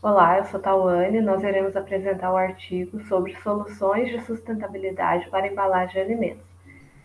Olá, eu sou Tauane. Nós iremos apresentar o artigo sobre soluções de sustentabilidade para embalagem de alimentos.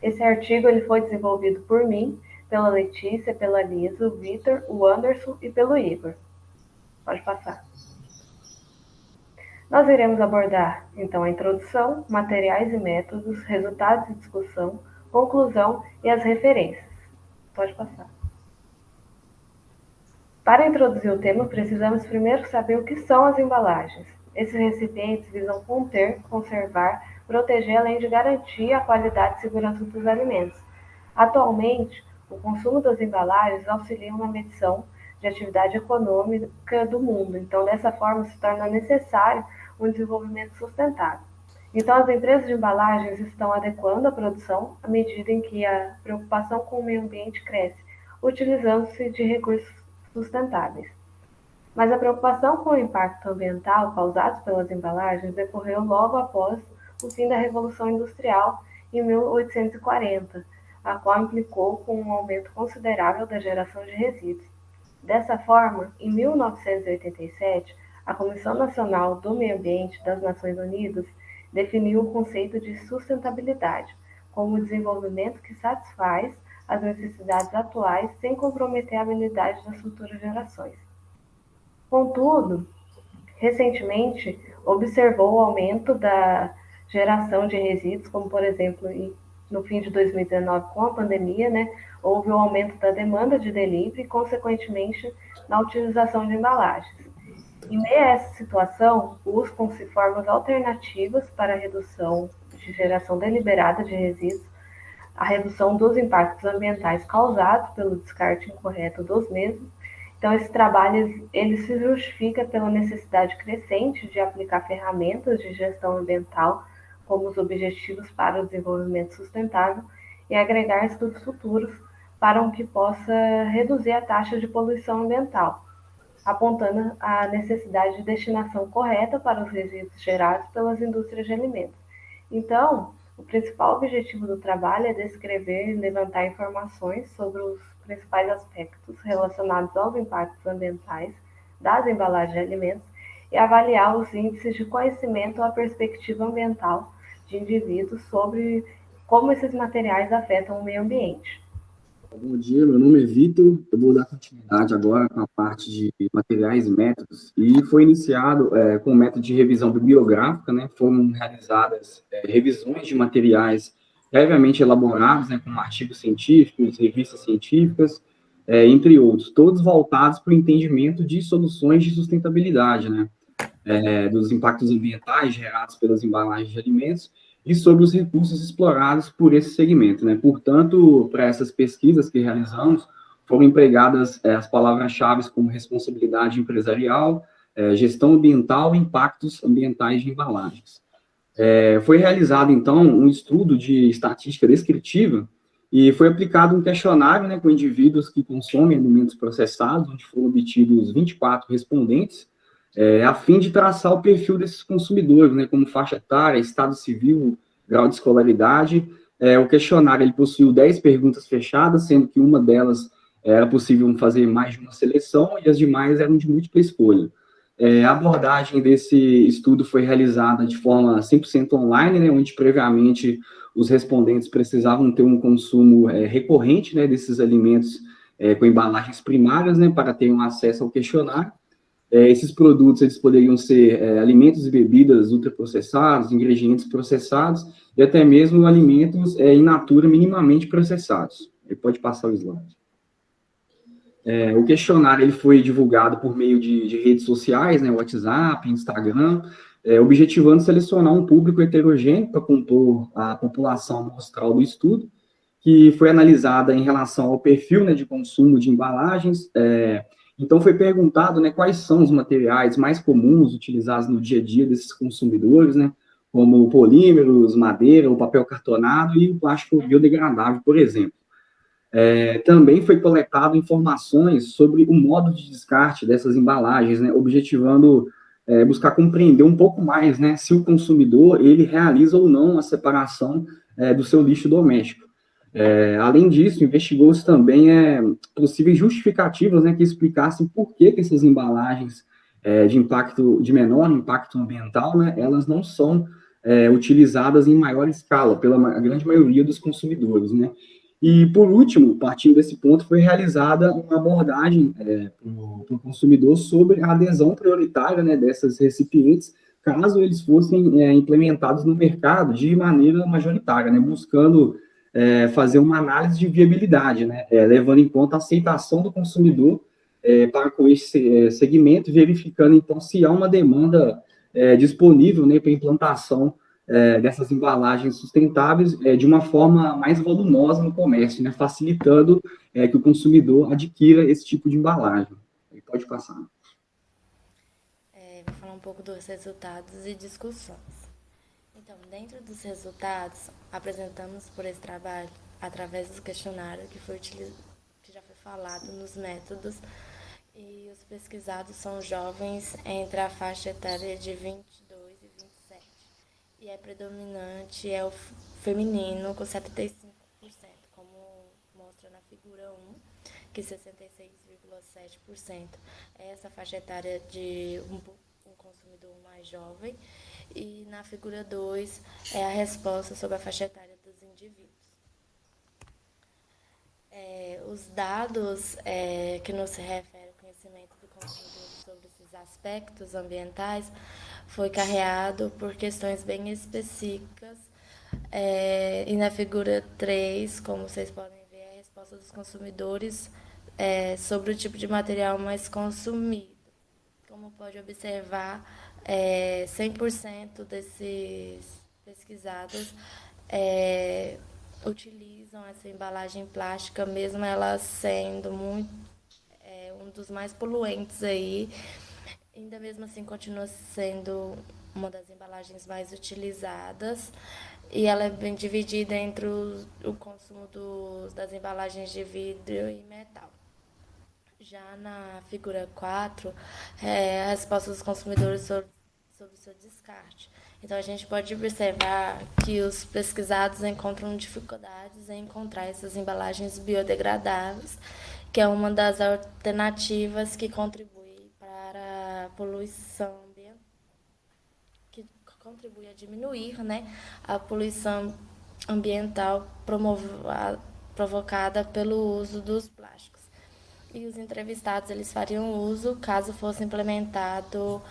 Esse artigo ele foi desenvolvido por mim, pela Letícia, pela Lisa, o Vitor, o Anderson e pelo Igor. Pode passar. Nós iremos abordar, então, a introdução, materiais e métodos, resultados de discussão, conclusão e as referências. Pode passar. Para introduzir o tema, precisamos primeiro saber o que são as embalagens. Esses recipientes visam conter, conservar, proteger, além de garantir a qualidade e segurança dos alimentos. Atualmente, o consumo das embalagens auxilia na medição de atividade econômica do mundo. Então, dessa forma, se torna necessário um desenvolvimento sustentável. Então, as empresas de embalagens estão adequando a produção à medida em que a preocupação com o meio ambiente cresce, utilizando-se de recursos sustentáveis. Mas a preocupação com o impacto ambiental causado pelas embalagens decorreu logo após o fim da Revolução Industrial em 1840, a qual implicou com um aumento considerável da geração de resíduos. Dessa forma, em 1987, a Comissão Nacional do Meio Ambiente das Nações Unidas definiu o conceito de sustentabilidade como o desenvolvimento que satisfaz as necessidades atuais sem comprometer a habilidade das futuras gerações. Contudo, recentemente observou o aumento da geração de resíduos, como por exemplo no fim de 2019 com a pandemia, houve o aumento da demanda de delivery e consequentemente na utilização de embalagens. Em meio a essa situação, buscam-se formas alternativas para a redução de geração deliberada de resíduos, a redução dos impactos ambientais causados pelo descarte incorreto dos mesmos. Então, esse trabalho ele se justifica pela necessidade crescente de aplicar ferramentas de gestão ambiental como os Objetivos para o Desenvolvimento Sustentável e agregar estudos futuros para que possa reduzir a taxa de poluição ambiental, apontando a necessidade de destinação correta para os resíduos gerados pelas indústrias de alimentos. Então, o principal objetivo do trabalho é descrever e levantar informações sobre os principais aspectos relacionados aos impactos ambientais das embalagens de alimentos e avaliar os índices de conhecimento ou a perspectiva ambiental de indivíduos sobre como esses materiais afetam o meio ambiente. Bom dia, meu nome é Vitor, eu vou dar continuidade agora com a parte de materiais e métodos, e foi iniciado com o método de revisão bibliográfica, foram realizadas revisões de materiais previamente elaborados, como artigos científicos, revistas científicas, entre outros, todos voltados para o entendimento de soluções de sustentabilidade, dos impactos ambientais gerados pelas embalagens de alimentos, e sobre os recursos explorados por esse segmento. Portanto, para essas pesquisas que realizamos, foram empregadas as palavras-chave como responsabilidade empresarial, gestão ambiental e impactos ambientais de embalagens. Foi realizado, então, um estudo de estatística descritiva e foi aplicado um questionário com indivíduos que consomem alimentos processados, onde foram obtidos 24 respondentes, a fim de traçar o perfil desses consumidores, como faixa etária, estado civil, grau de escolaridade. O questionário ele possuiu 10 perguntas fechadas, sendo que uma delas era possível fazer mais de uma seleção e as demais eram de múltipla escolha. A abordagem desse estudo foi realizada de forma 100% online, onde previamente os respondentes precisavam ter um consumo recorrente desses alimentos com embalagens primárias, para terem um acesso ao questionário. Esses produtos eles poderiam ser alimentos e bebidas ultraprocessados, ingredientes processados e até mesmo alimentos in natura minimamente processados. Ele pode passar o slide. O questionário ele foi divulgado por meio de redes sociais, WhatsApp, Instagram, objetivando selecionar um público heterogêneo para compor a população amostral do estudo, que foi analisada em relação ao perfil de consumo de embalagens. Então, foi perguntado quais são os materiais mais comuns utilizados no dia a dia desses consumidores, como polímeros, madeira, o papel cartonado e o plástico biodegradável, por exemplo. Também foi coletado informações sobre o modo de descarte dessas embalagens, objetivando buscar compreender um pouco mais se o consumidor ele realiza ou não a separação do seu lixo doméstico. Além disso, investigou-se também possíveis justificativas, né, que explicassem por que essas embalagens de menor impacto ambiental, né, elas não são utilizadas em maior escala pela grande maioria dos consumidores, né? E, por último, partindo desse ponto, foi realizada uma abordagem para o consumidor sobre a adesão prioritária, né, dessas recipientes, caso eles fossem implementados no mercado de maneira majoritária, né, buscando fazer uma análise de viabilidade, né, levando em conta a aceitação do consumidor para com esse segmento, verificando, então, se há uma demanda disponível, né, para implantação dessas embalagens sustentáveis de uma forma mais volumosa no comércio, né, facilitando que o consumidor adquira esse tipo de embalagem. Pode passar. Vou falar um pouco dos resultados e discussões. Então, dentro dos resultados, apresentamos por esse trabalho, através do questionário que já foi falado nos métodos, e os pesquisados são jovens entre a faixa etária de 22 e 27. E predominante é o feminino, com 75%, como mostra na figura 1, que 66,7% é essa faixa etária de um consumidor mais jovem. E na figura 2 é a resposta sobre a faixa etária dos indivíduos. Os dados que nos referem ao conhecimento do consumidor sobre esses aspectos ambientais foi carreado por questões bem específicas. E na figura 3, como vocês podem ver, é a resposta dos consumidores sobre o tipo de material mais consumido. Como pode observar, 100% desses pesquisados utilizam essa embalagem plástica, mesmo ela sendo um dos mais poluentes aí. Ainda mesmo assim, continua sendo uma das embalagens mais utilizadas, e ela é bem dividida entre o consumo das embalagens de vidro e metal. Já na figura 4, a resposta dos consumidores sobre o seu descarte. Então, a gente pode observar que os pesquisados encontram dificuldades em encontrar essas embalagens biodegradáveis, que é uma das alternativas que contribui para a poluição ambiental, que contribui a diminuir, né, a poluição ambiental provocada pelo uso dos plásticos. E os entrevistados eles fariam uso caso fosse implementado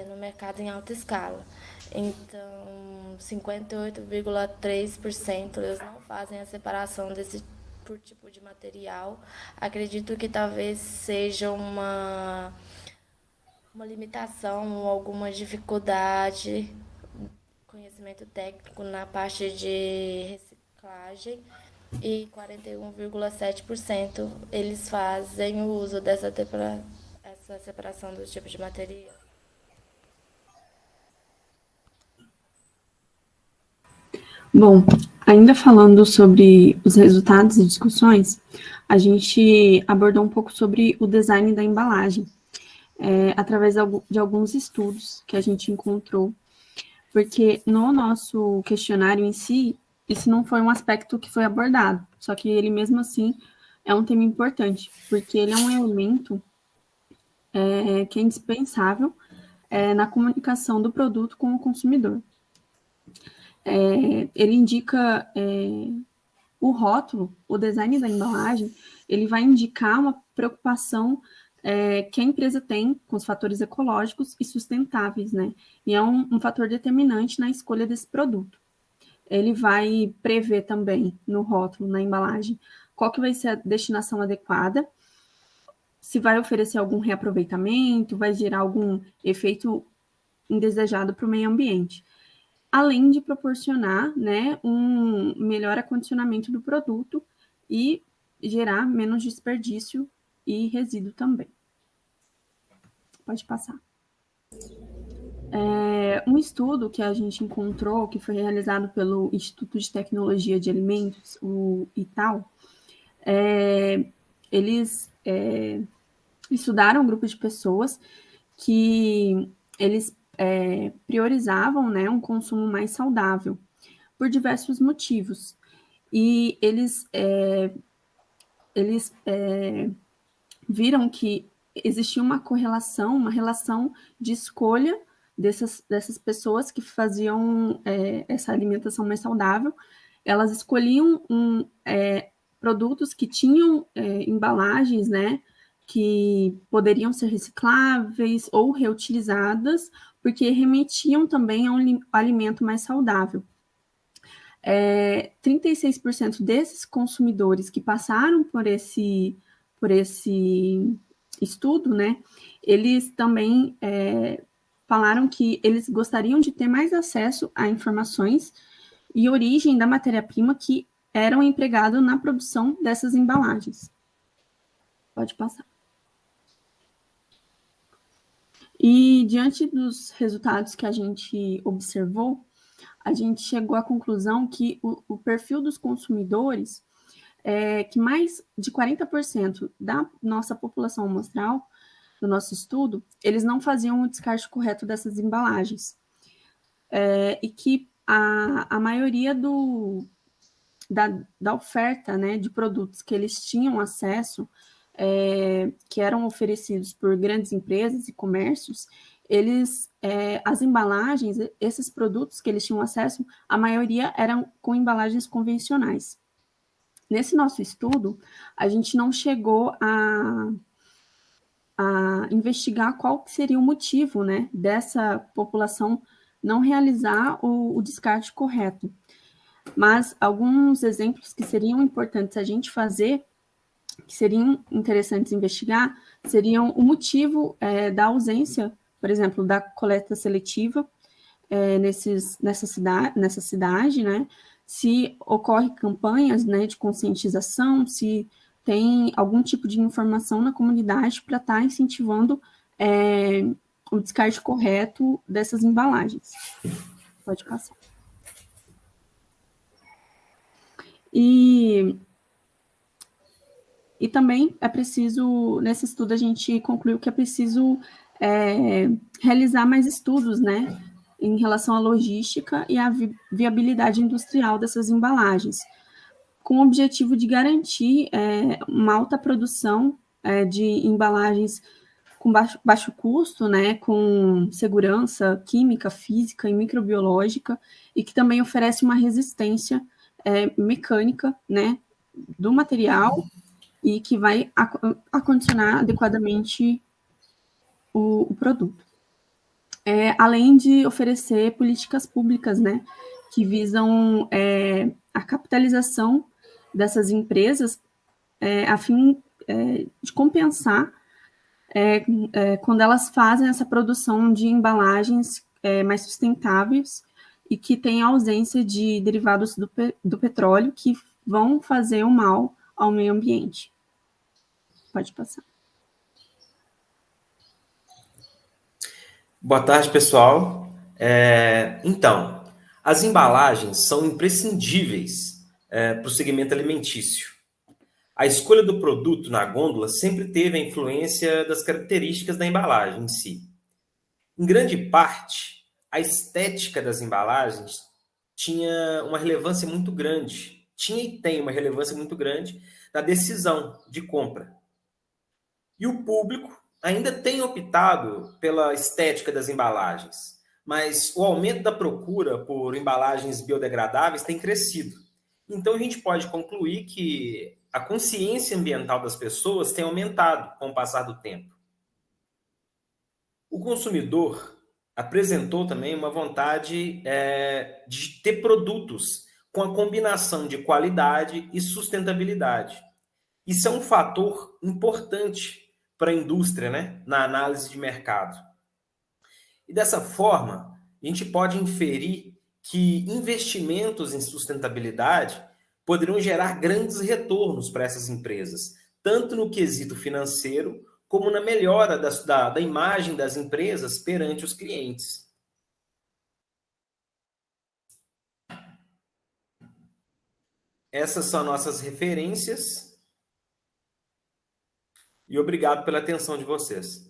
no mercado em alta escala. Então, 58,3% eles não fazem a separação desse por tipo de material. Acredito que talvez seja uma limitação, alguma dificuldade, conhecimento técnico na parte de reciclagem, e 41,7% eles fazem o uso essa separação dos tipos de material. Bom, ainda falando sobre os resultados e discussões, a gente abordou um pouco sobre o design da embalagem, através de alguns estudos que a gente encontrou, porque no nosso questionário em si, esse não foi um aspecto que foi abordado, só que ele mesmo assim é um tema importante, porque ele é um elemento que é indispensável na comunicação do produto com o consumidor. Ele indica o rótulo, o design da embalagem, ele vai indicar uma preocupação que a empresa tem com os fatores ecológicos e sustentáveis, né? E é um fator determinante na escolha desse produto. Ele vai prever também no rótulo, na embalagem, qual que vai ser a destinação adequada, se vai oferecer algum reaproveitamento, vai gerar algum efeito indesejado para o meio ambiente, além de proporcionar, né, um melhor acondicionamento do produto e gerar menos desperdício e resíduo também. Pode passar. Um estudo que a gente encontrou, que foi realizado pelo Instituto de Tecnologia de Alimentos, o ITAL, eles estudaram um grupo de pessoas que eles priorizavam, né, um consumo mais saudável, por diversos motivos. e eles viram que existia uma correlação, uma relação de escolha dessas pessoas que faziam essa alimentação mais saudável. Elas escolhiam produtos que tinham embalagens, né, que poderiam ser recicláveis ou reutilizadas, porque remetiam também a um alimento mais saudável. 36% desses consumidores que passaram por esse estudo, né, eles também falaram que eles gostariam de ter mais acesso a informações e origem da matéria-prima que eram empregadas na produção dessas embalagens. Pode passar. E diante dos resultados que a gente observou, a gente chegou à conclusão que o perfil dos consumidores, que mais de 40% da nossa população amostral, do nosso estudo, eles não faziam o descarte correto dessas embalagens. E que a maioria da oferta, né, de produtos que eles tinham acesso, que eram oferecidos por grandes empresas e comércios, as embalagens, esses produtos que eles tinham acesso, a maioria eram com embalagens convencionais. Nesse nosso estudo, a gente não chegou a investigar qual seria o motivo, né, dessa população não realizar o descarte correto. Mas alguns exemplos que seriam importantes a gente fazer, que seriam interessantes investigar, seriam o motivo da ausência, por exemplo, da coleta seletiva nessa cidade, né? Se ocorre campanhas, né, de conscientização, se tem algum tipo de informação na comunidade para estar incentivando o descarte correto dessas embalagens. Pode passar. E também é preciso, nesse estudo a gente concluiu que é preciso realizar mais estudos, né, em relação à logística e à viabilidade industrial dessas embalagens, com o objetivo de garantir uma alta produção de embalagens com baixo custo, né, com segurança química, física e microbiológica, e que também oferece uma resistência mecânica, né, do material, e que vai acondicionar adequadamente o produto. Além de oferecer políticas públicas, né, que visam a capitalização dessas empresas a fim de compensar quando elas fazem essa produção de embalagens mais sustentáveis e que tem ausência de derivados do petróleo que vão fazer o mal ao meio ambiente. Pode passar. Boa tarde, pessoal. Então, as embalagens são imprescindíveis para o segmento alimentício. A escolha do produto na gôndola sempre teve a influência das características da embalagem em si. Em grande parte, a estética das embalagens tinha uma relevância muito grande, tinha e tem uma relevância muito grande na decisão de compra. E o público ainda tem optado pela estética das embalagens, mas o aumento da procura por embalagens biodegradáveis tem crescido. Então, a gente pode concluir que a consciência ambiental das pessoas tem aumentado com o passar do tempo. O consumidor apresentou também uma vontade de ter produtos com a combinação de qualidade e sustentabilidade. Isso é um fator importante para a indústria, né, na análise de mercado. E dessa forma, a gente pode inferir que investimentos em sustentabilidade poderão gerar grandes retornos para essas empresas, tanto no quesito financeiro, como na melhora da imagem das empresas perante os clientes. Essas são nossas referências. E obrigado pela atenção de vocês.